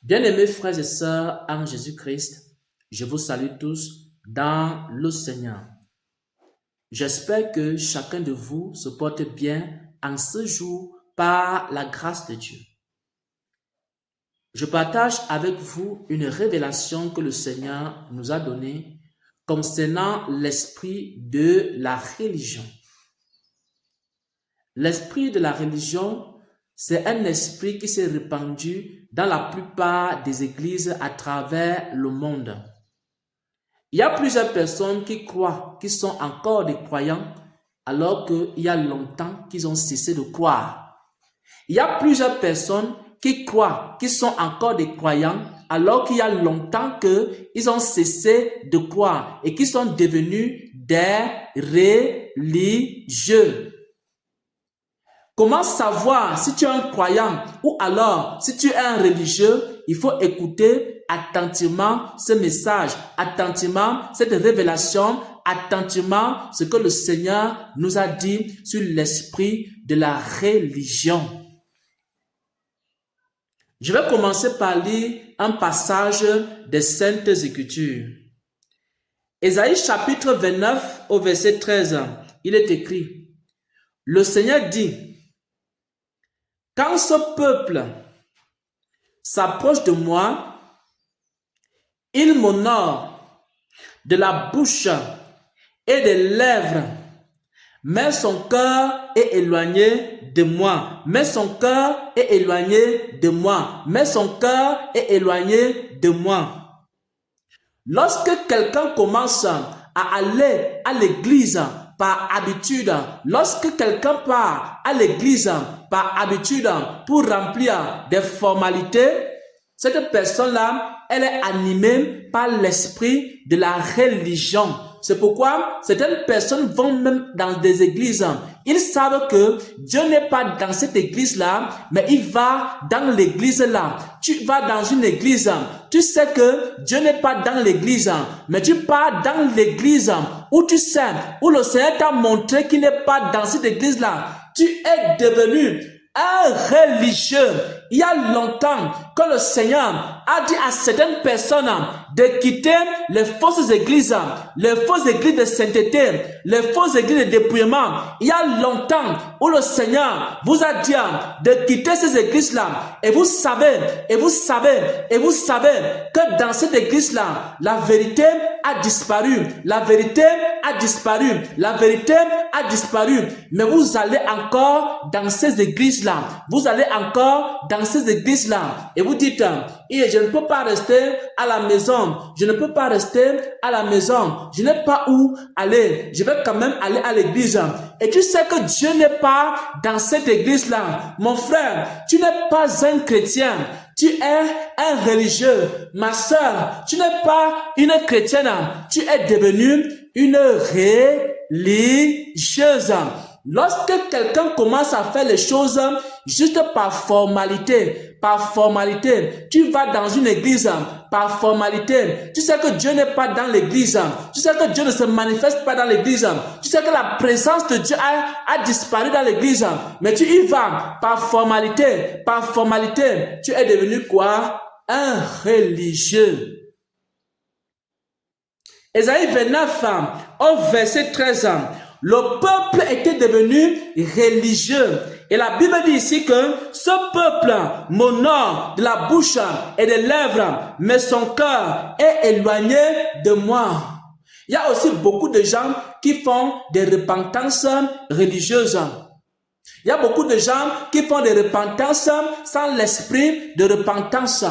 Bien-aimés frères et sœurs en Jésus-Christ, je vous salue tous dans le Seigneur. J'espère que chacun de vous se porte bien en ce jour par la grâce de Dieu. Je partage avec vous une révélation que le Seigneur nous a donnée concernant l'esprit de la religion. L'esprit de la religion, c'est un esprit qui s'est répandu dans la plupart des églises à travers le monde. Il y a plusieurs personnes qui croient qu'ils sont encore des croyants alors qu'il y a longtemps qu'ils ont cessé de croire. Il y a plusieurs personnes qui croient qu'ils sont encore des croyants alors qu'il y a longtemps qu'ils ont cessé de croire et qu'ils sont devenus des religieux. Comment savoir si tu es un croyant ou alors si tu es un religieux? Il faut écouter attentivement ce message, attentivement cette révélation, attentivement ce que le Seigneur nous a dit sur l'esprit de la religion. Je vais commencer par lire un passage des Saintes Écritures. Ésaïe chapitre 29 au verset 13, il est écrit: le Seigneur dit: quand ce peuple s'approche de moi, il m'honore de la bouche et des lèvres, mais son cœur est éloigné de moi. Mais son cœur est éloigné de moi. Mais son cœur est éloigné de moi. Lorsque quelqu'un commence à aller à l'église par habitude, lorsque quelqu'un part à l'église par habitude pour remplir des formalités, cette personne-là, elle est animée par l'esprit de la religion. C'est pourquoi certaines personnes vont même dans des églises. Ils savent que Dieu n'est pas dans cette église-là, mais il va dans l'église-là. Tu vas dans une église, tu sais que Dieu n'est pas dans l'église, mais tu pars dans l'église où tu sais, où le Seigneur t'a montré qu'il n'est pas dans cette église-là. Tu es devenu un religieux. Il y a longtemps que le Seigneur a dit à certaines personnes de quitter les fausses églises de sainteté, les fausses églises de dépouillement. Il y a longtemps où le Seigneur vous a dit de quitter ces églises-là. Et vous savez que dans cette église-là, la vérité a disparu. La vérité a disparu. La vérité a disparu. Mais vous allez encore dans ces églises-là. Vous allez encore dans ces églises-là. Et vous dites, je ne peux pas rester à la maison. Je ne peux pas rester à la maison. Je n'ai pas où aller. Je vais quand même aller à l'église. Et tu sais que Dieu n'est pas dans cette église-là. Mon frère, tu n'es pas un chrétien. Tu es un religieux. Ma sœur, tu n'es pas une chrétienne. Tu es devenue une religieuse. Lorsque quelqu'un commence à faire les choses juste par formalité, tu vas dans une église par formalité, tu sais que Dieu n'est pas dans l'église, tu sais que Dieu ne se manifeste pas dans l'église, tu sais que la présence de Dieu a disparu dans l'église, mais tu y vas par formalité, tu es devenu quoi? Un religieux. Ésaïe 29 au verset 13, le peuple était devenu religieux. Et la Bible dit ici que ce peuple m'honore de la bouche et des lèvres, mais son cœur est éloigné de moi. Il y a aussi beaucoup de gens qui font des repentances religieuses. Il y a beaucoup de gens qui font des repentances sans l'esprit de repentance.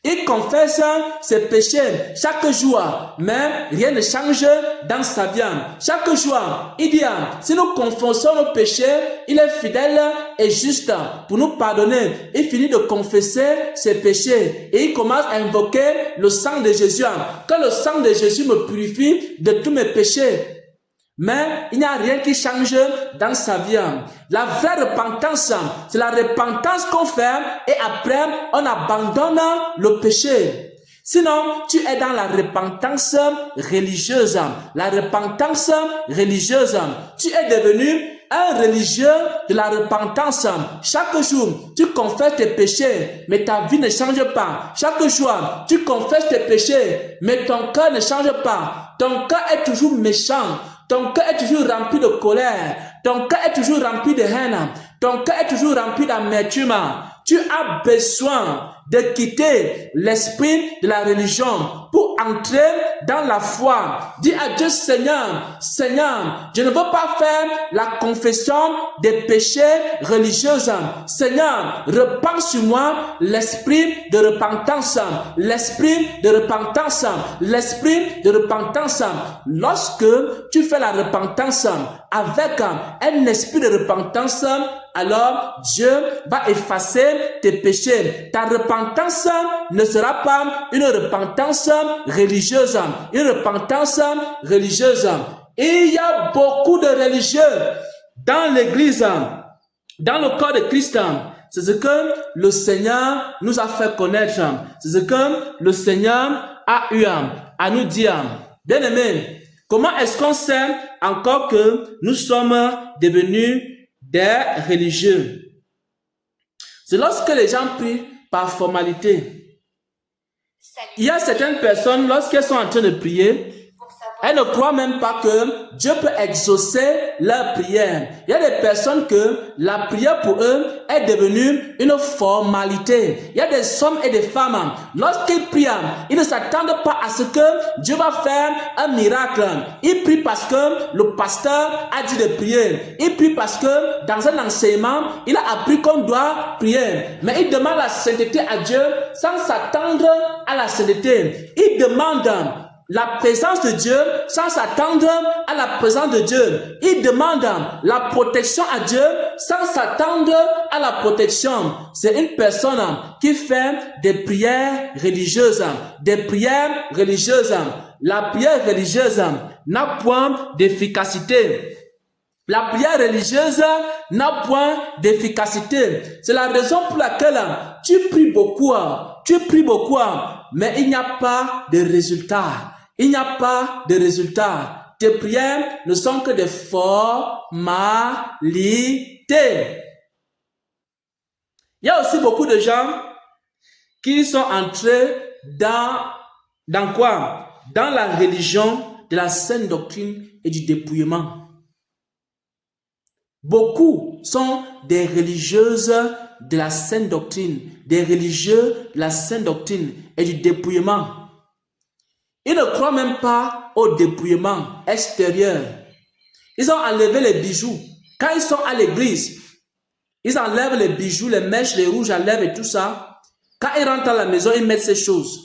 Il confesse ses péchés chaque jour, mais rien ne change dans sa vie. Chaque jour, il dit, si nous confessons nos péchés, il est fidèle et juste pour nous pardonner. Il finit de confesser ses péchés et il commence à invoquer le sang de Jésus. Que le sang de Jésus me purifie de tous mes péchés. Mais il n'y a rien qui change dans sa vie. La vraie repentance, c'est la repentance qu'on fait et après on abandonne le péché. Sinon, tu es dans la repentance religieuse. La repentance religieuse, tu es devenu un religieux de la repentance. Chaque jour, tu confesses tes péchés, mais ta vie ne change pas. Chaque jour, tu confesses tes péchés, mais ton cœur ne change pas. Ton cœur est toujours méchant. Ton cœur est toujours rempli de colère. Ton cœur est toujours rempli de haine. Ton cœur est toujours rempli d'amertume. Tu as besoin de quitter l'esprit de la religion pour entrer dans la foi. Dis à Dieu, Seigneur, Seigneur, je ne veux pas faire la confession des péchés religieux. Seigneur, repends sur moi l'esprit de repentance. L'esprit de repentance. L'esprit de repentance. Lorsque tu fais la repentance avec un esprit de repentance, alors Dieu va effacer tes péchés. Ta repentance ne sera pas une repentance religieuse. Une repentance religieuse. Il y a beaucoup de religieux dans l'église, dans le corps de Christ. C'est ce que le Seigneur nous a fait connaître. C'est ce que le Seigneur a eu à nous dire. Bien-aimés, comment est-ce qu'on sait encore que nous sommes devenus des religieux? C'est lorsque les gens prient par formalité. Il y a certaines personnes, lorsqu'elles sont en train de prier, elles ne croient même pas que Dieu peut exaucer leur prière. Il y a des personnes que la prière pour eux est devenue une formalité. Il y a des hommes et des femmes, lorsqu'ils prient, ils ne s'attendent pas à ce que Dieu va faire un miracle. Ils prient parce que le pasteur a dit de prier. Ils prient parce que dans un enseignement, il a appris qu'on doit prier. Mais ils demandent la sainteté à Dieu sans s'attendre à la sainteté. Ils demandent la présence de Dieu sans s'attendre à la présence de Dieu. Il demande la protection à Dieu sans s'attendre à la protection. C'est une personne qui fait des prières religieuses. Des prières religieuses. La prière religieuse n'a point d'efficacité. La prière religieuse n'a point d'efficacité. C'est la raison pour laquelle tu pries beaucoup, mais il n'y a pas de résultat. Il n'y a pas de résultat. Tes prières ne sont que des formalités. Il y a aussi beaucoup de gens qui sont entrés dans quoi? Dans la religion de la saine doctrine et du dépouillement. Beaucoup sont des religieuses de la saine doctrine, des religieux de la saine doctrine et du dépouillement. Ils ne croient même pas au dépouillement extérieur. Ils ont enlevé les bijoux. Quand ils sont à l'église, ils enlèvent les bijoux, les mèches, les rouges à lèvres et tout ça. Quand ils rentrent à la maison, ils mettent ces choses.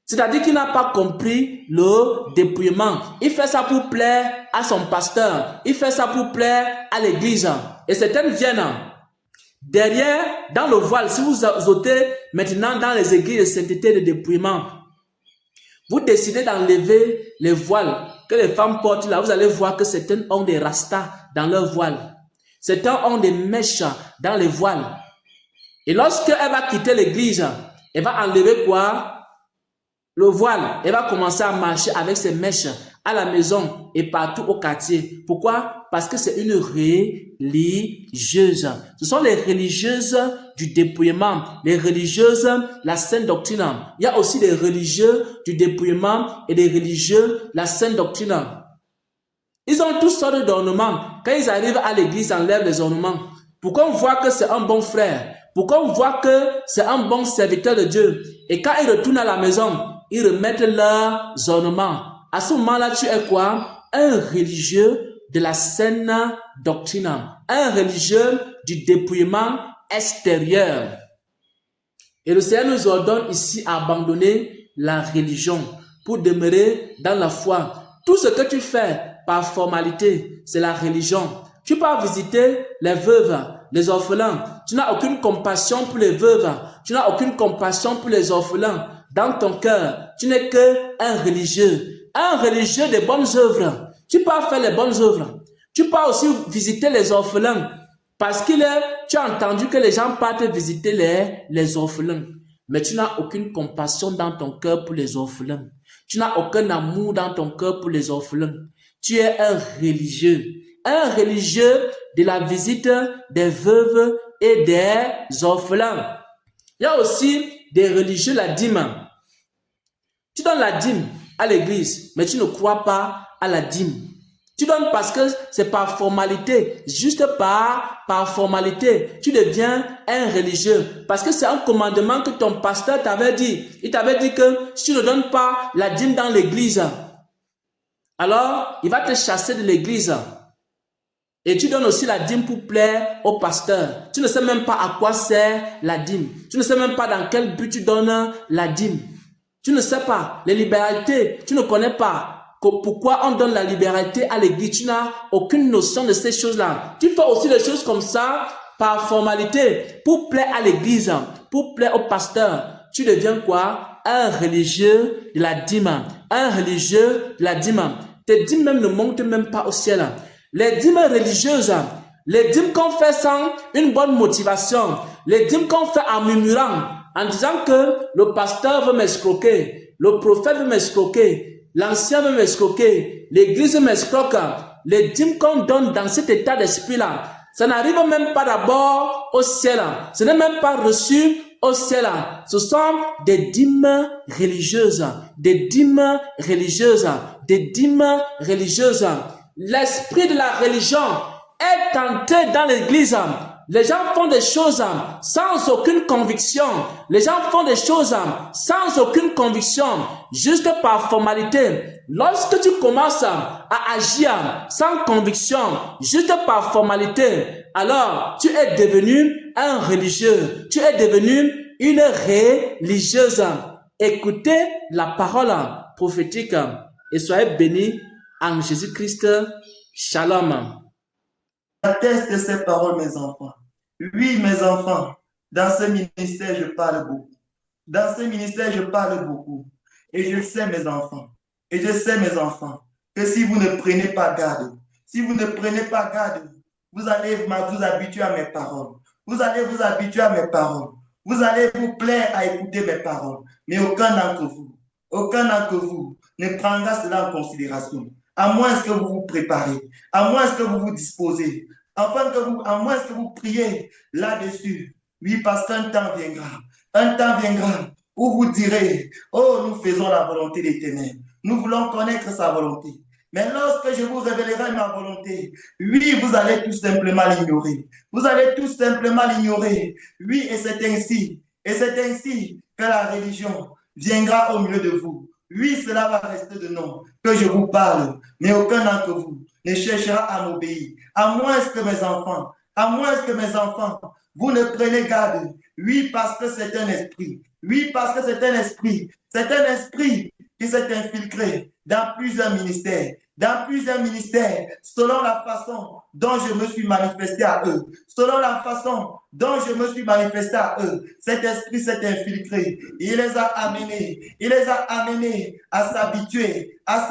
C'est-à-dire qu'il n'a pas compris le dépouillement. Il fait ça pour plaire à son pasteur. Il fait ça pour plaire à l'église. Et certaines viennent derrière, dans le voile. Si vous ôtez maintenant dans les églises de sainteté de dépouillement, vous décidez d'enlever les voiles que les femmes portent là, vous allez voir que certaines ont des rastas dans leur voile. Certains ont des mèches dans les voiles. Et lorsqu'elle va quitter l'église, elle va enlever quoi? Le voile. Elle va commencer à marcher avec ses mèches à la maison et partout au quartier. Pourquoi? Parce que c'est une religieuse. Ce sont les religieuses du dépouillement, les religieuses, la saine doctrine. Il y a aussi des religieux du dépouillement et des religieux, la saine doctrine. Ils ont toutes sortes d'ornements. Quand ils arrivent à l'église, ils enlèvent les ornements. Pour qu'on voit que c'est un bon frère. Pour qu'on voit que c'est un bon serviteur de Dieu. Et quand ils retournent à la maison, ils remettent leurs ornements. À ce moment-là, tu es quoi? Un religieux de la saine doctrine. Un religieux du dépouillement extérieur. Et le Seigneur nous ordonne ici à abandonner la religion pour demeurer dans la foi. Tout ce que tu fais par formalité, c'est la religion. Tu peux visiter les veuves, les orphelins. Tu n'as aucune compassion pour les veuves. Tu n'as aucune compassion pour les orphelins. Dans ton cœur, tu n'es qu'un religieux. Un religieux des bonnes œuvres. Tu peux faire les bonnes œuvres. Tu peux aussi visiter les orphelins. Parce que tu as entendu que les gens partent visiter les orphelins. Mais tu n'as aucune compassion dans ton cœur pour les orphelins. Tu n'as aucun amour dans ton cœur pour les orphelins. Tu es un religieux. un religieux de la visite des veuves et des orphelins. Il y a aussi des religieux la dîme. Tu donnes la dîme à l'église, mais tu ne crois pas à la dîme. Tu donnes parce que c'est par formalité, juste par formalité. Tu deviens un religieux parce que c'est un commandement que ton pasteur t'avait dit. Il t'avait dit que si tu ne donnes pas la dîme dans l'église, alors il va te chasser de l'église. Et tu donnes aussi la dîme pour plaire au pasteur. Tu ne sais même pas à quoi sert la dîme. Tu ne sais même pas dans quel but tu donnes la dîme. Tu ne sais pas. Les libéralités, tu ne connais pas. Pourquoi on donne la libéralité à l'église? Tu n'as aucune notion de ces choses-là. Tu fais aussi des choses comme ça par formalité pour plaire à l'église, pour plaire au pasteur. Tu deviens quoi? Un religieux de la dîme. Un religieux de la dîme. Tes dîmes même ne montent même pas au ciel. Les dîmes religieuses, les dîmes qu'on fait sans une bonne motivation, les dîmes qu'on fait en murmurant, en disant que le pasteur veut m'escroquer, le prophète veut m'escroquer, l'ancien veut m'escroquer, l'église m'escroque, les dîmes qu'on donne dans cet état d'esprit-là, ça n'arrive même pas d'abord au ciel, ce n'est même pas reçu au ciel. Ce sont des dîmes religieuses, des dîmes religieuses, des dîmes religieuses. L'esprit de la religion est entré dans l'église. Les gens font des choses sans aucune conviction. Les gens font des choses sans aucune conviction, juste par formalité. Lorsque tu commences à agir sans conviction, juste par formalité, alors tu es devenu un religieux. Tu es devenu une religieuse. Écoutez la parole prophétique et soyez bénis en Jésus-Christ. Shalom. Atteste de ces paroles, mes enfants. Oui, mes enfants, dans ce ministère, je parle beaucoup. Dans ce ministère, je parle beaucoup. Et je sais, mes enfants, que si vous ne prenez pas garde, si vous ne prenez pas garde, vous allez vous habituer à mes paroles. Vous allez vous habituer à mes paroles. Vous allez vous plaire à écouter mes paroles. Mais aucun d'entre vous ne prendra cela en considération. À moins que vous vous préparez, à moins que vous vous disposez, à moins que vous priez là-dessus. Oui, parce qu'un temps viendra. Un temps viendra où vous direz, oh, nous faisons la volonté des ténèbres. Nous voulons connaître sa volonté. Mais lorsque je vous révélerai ma volonté, oui, vous allez tout simplement l'ignorer. Vous allez tout simplement l'ignorer. Oui, et c'est ainsi que la religion viendra au milieu de vous. Oui, cela va rester de nom que je vous parle, mais aucun d'entre vous ne cherchera à m'obéir. À moins que mes enfants, vous ne prenez garde. Oui, parce que c'est un esprit. Oui, parce que c'est un esprit. C'est un esprit qui s'est infiltré dans plusieurs ministères. Dans plusieurs ministères, selon la façon dont je me suis manifesté à eux. Selon la façon dont je me suis manifesté à eux. Cet esprit s'est infiltré. Il les a amenés. Il les a amenés à s'habituer, à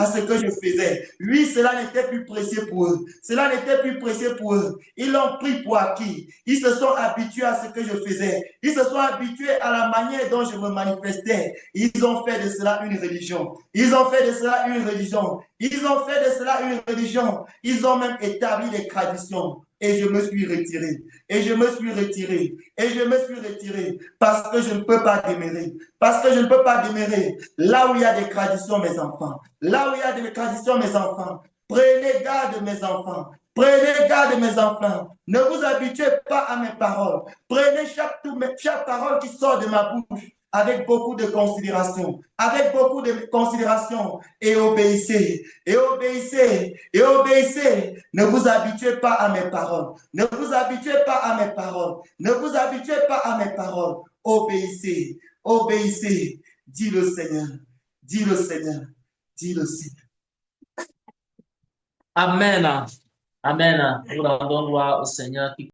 ce que je faisais. Oui, cela n'était plus précieux pour eux. Cela n'était plus précieux pour eux. Ils l'ont pris pour acquis. Ils se sont habitués à ce que je faisais. Ils se sont habitués à la manière dont je me manifestais. Ils ont fait de cela une religion. Ils ont fait de cela une religion. Ils ont fait de cela une religion. Ils ont même établi des traditions. Et je me suis retiré. Et je me suis retiré. Et je me suis retiré parce que je ne peux pas demeurer. Parce que je ne peux pas demeurer là où il y a des traditions, mes enfants. Là où il y a des traditions, mes enfants. Prenez garde, mes enfants. Prenez garde, mes enfants. Ne vous habituez pas à mes paroles. Prenez chaque parole qui sort de ma bouche avec beaucoup de considération, et obéissez, et obéissez, et obéissez. Ne vous habituez pas à mes paroles, ne vous habituez pas à mes paroles, ne vous habituez pas à mes paroles. Obéissez, obéissez, dit le Seigneur, dit le Seigneur, dit le Seigneur. Amen. Amen. Nous rendons gloire au Seigneur qui